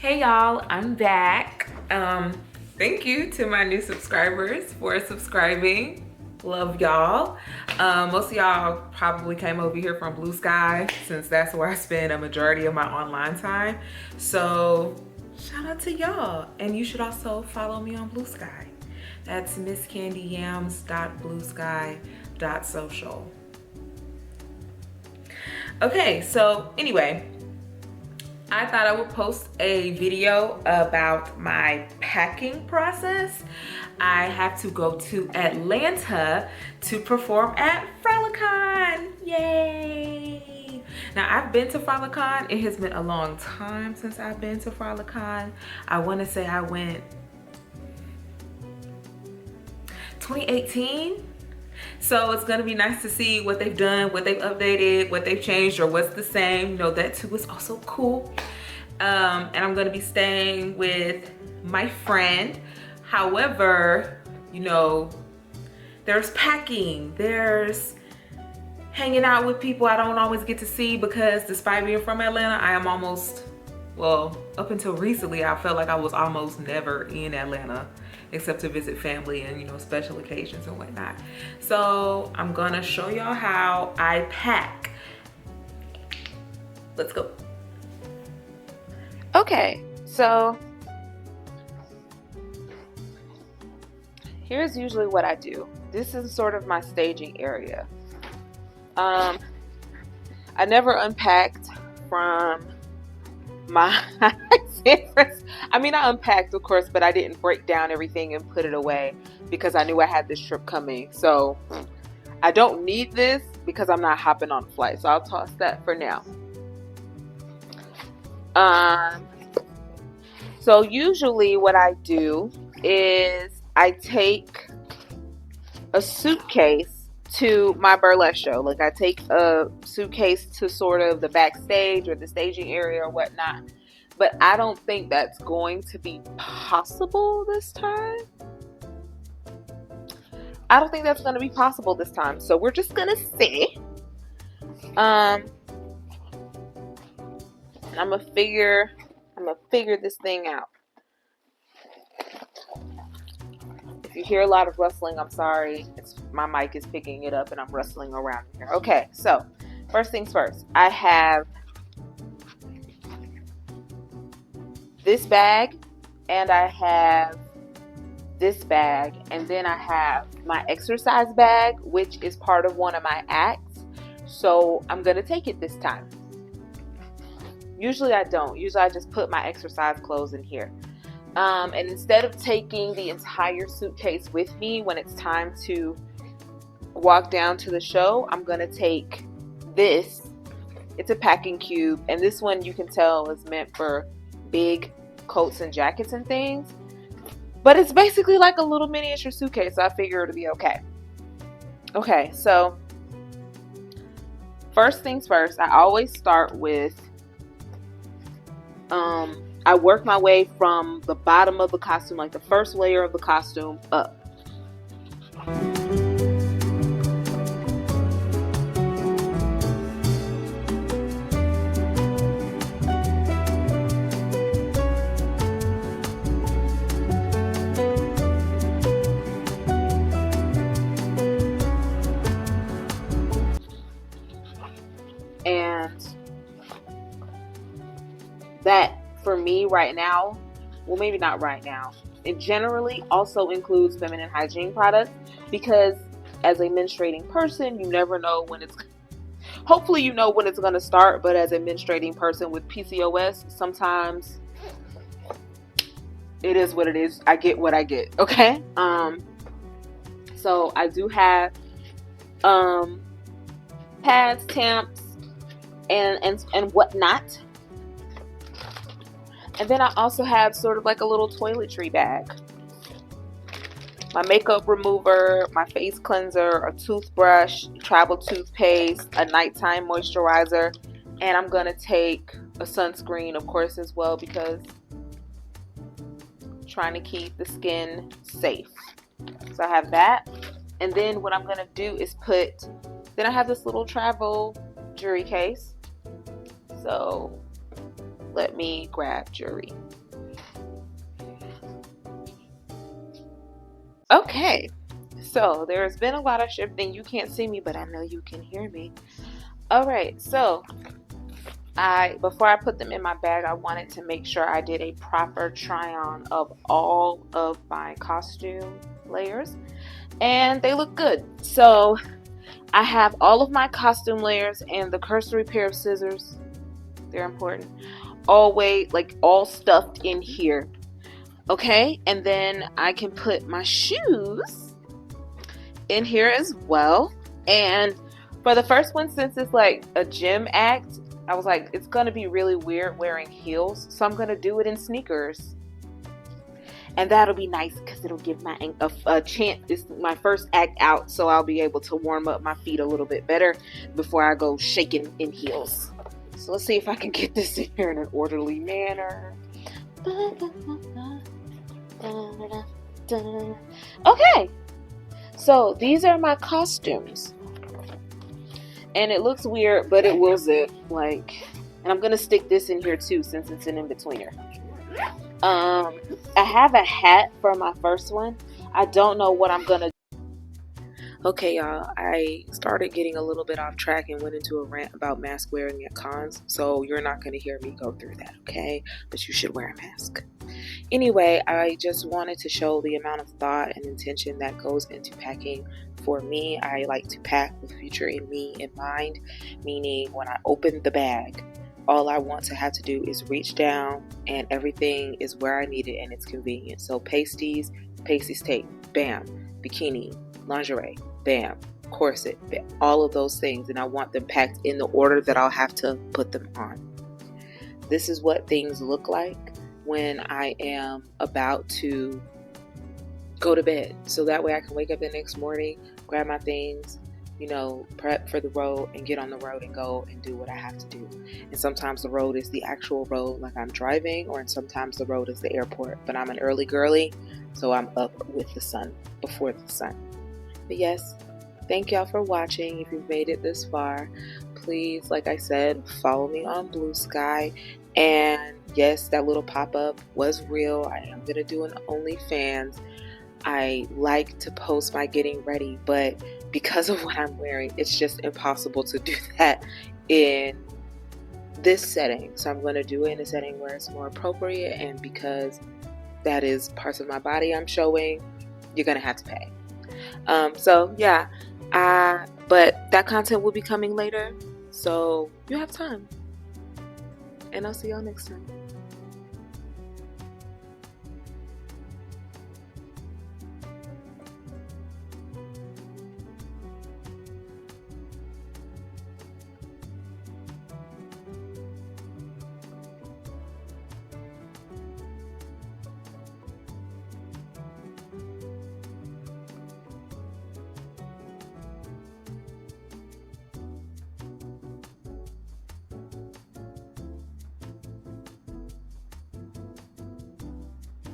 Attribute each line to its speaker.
Speaker 1: Hey y'all, I'm back. Thank you to my new subscribers for subscribing. Love y'all. Most of y'all probably came over here from Blue Sky since that's where I spend a majority of my online time. So shout out to y'all. And you should also follow me on Blue Sky. That's misscandyyams.bluesky.social. Okay, so anyway, I thought I would post a video about my packing process. I have to go to Atlanta to perform at Frolicon. Yay! Now, I've been to Frolicon. It has been a long time since I've been to Frolicon. I want to say I went 2018. So it's gonna be nice to see what they've done, what they've updated, what they've changed, or what's the same. You know, that too is also cool. And I'm gonna be staying with my friend. However, you know, there's packing, there's hanging out with people I don't always get to see because despite being from Atlanta, I am almost, well, up until recently, I felt like I was almost never in Atlanta except to visit family and, you know, special occasions and whatnot. So I'm gonna show y'all how I pack. Let's go.
Speaker 2: Okay, so here's usually what I do. This is sort of my staging area. I never unpacked from my I mean, I unpacked, of course, but I didn't break down everything and put it away because I knew I had this trip coming. So I don't need this because I'm not hopping on a flight. So I'll toss that for now. So usually what I do is I take a suitcase to my burlesque show. Like, I take a suitcase to sort of the backstage or the staging area or whatnot. But I don't think that's going to be possible this time. I don't think that's going to be possible this time. So we're just going to see. I'm gonna figure this thing out. If you hear a lot of rustling, I'm sorry. My mic is picking it up and I'm rustling around here. Okay, so first things first. I have this bag and I have this bag, and then I have my exercise bag, which is part of one of my acts. So I'm gonna take it this time. Usually I don't. Usually I just put my exercise clothes in here. And instead of taking the entire suitcase with me when it's time to walk down to the show, I'm going to take this. It's a packing cube. And this one, you can tell, is meant for big coats and jackets and things. But it's basically like a little miniature suitcase. So I figure it'll be okay. Okay, so first things first, I always start with I work my way from the bottom of the costume, like the first layer of the costume, up. And that, for me right now, well, maybe not right now, it generally also includes feminine hygiene products, because as a menstruating person, you never know when it's, hopefully you know when it's going to start, but as a menstruating person with PCOS, sometimes it is what it is. I get what I get. Okay. So I do have pads, tamps, and whatnot. And then I also have sort of like a little toiletry bag. My makeup remover, my face cleanser, a toothbrush, travel toothpaste, a nighttime moisturizer, and I'm going to take a sunscreen, of course, as well, because I'm trying to keep the skin safe. So I have that. And then what I'm going to do is then I have this little travel jewelry case. So let me grab jewelry. Okay, so there's been a lot of shifting. You can't see me, but I know you can hear me. All right, so before I put them in my bag, I wanted to make sure I did a proper try on of all of my costume layers, and they look good. So I have all of my costume layers and the cursory pair of scissors. They're important. Always, like, all stuffed in here. Okay, and then I can put my shoes in here as well. And for the first one, since it's like a gym act, I was like, it's gonna be really weird wearing heels, so I'm gonna do it in sneakers. And that'll be nice because it'll give my a chance. It's my first act out, so I'll be able to warm up my feet a little bit better before I go shaking in heels. So let's see if I can get this in here in an orderly manner. Okay, so these are my costumes, and it looks weird, but it will zip, like, and I'm gonna stick this in here too since it's an in-betweener. I have a hat for my first one. I don't know what I'm gonna do. Okay, y'all, I started getting a little bit off track and went into a rant about mask wearing at cons, so you're not going to hear me go through that, okay? But you should wear a mask. Anyway, I just wanted to show the amount of thought and intention that goes into packing. For me, I like to pack with future in me in mind, meaning when I open the bag, all I want to have to do is reach down and everything is where I need it and it's convenient. So pasties tape, bam, bikini, lingerie, bam, corset, bam, all of those things, and I want them packed in the order that I'll have to put them on. This is what things look like when I am about to go to bed, so that way I can wake up the next morning, grab my things, prep for the road and get on the road and go and do what I have to do. And sometimes the road is the actual road, like I'm driving, or sometimes the road is the airport. But I'm an early girly, so I'm up with the sun, before the sun. But yes, thank y'all for watching. If you've made it this far, please, like I said, follow me on Blue Sky. And yes, that little pop-up was real. I am gonna do an OnlyFans. I like to post my getting ready, but because of what I'm wearing, it's just impossible to do that in this setting. So I'm going to do it in a setting where it's more appropriate, and because that is parts of my body I'm showing, you're going to have to pay. So yeah, but that content will be coming later, so you have time. And I'll see y'all next time.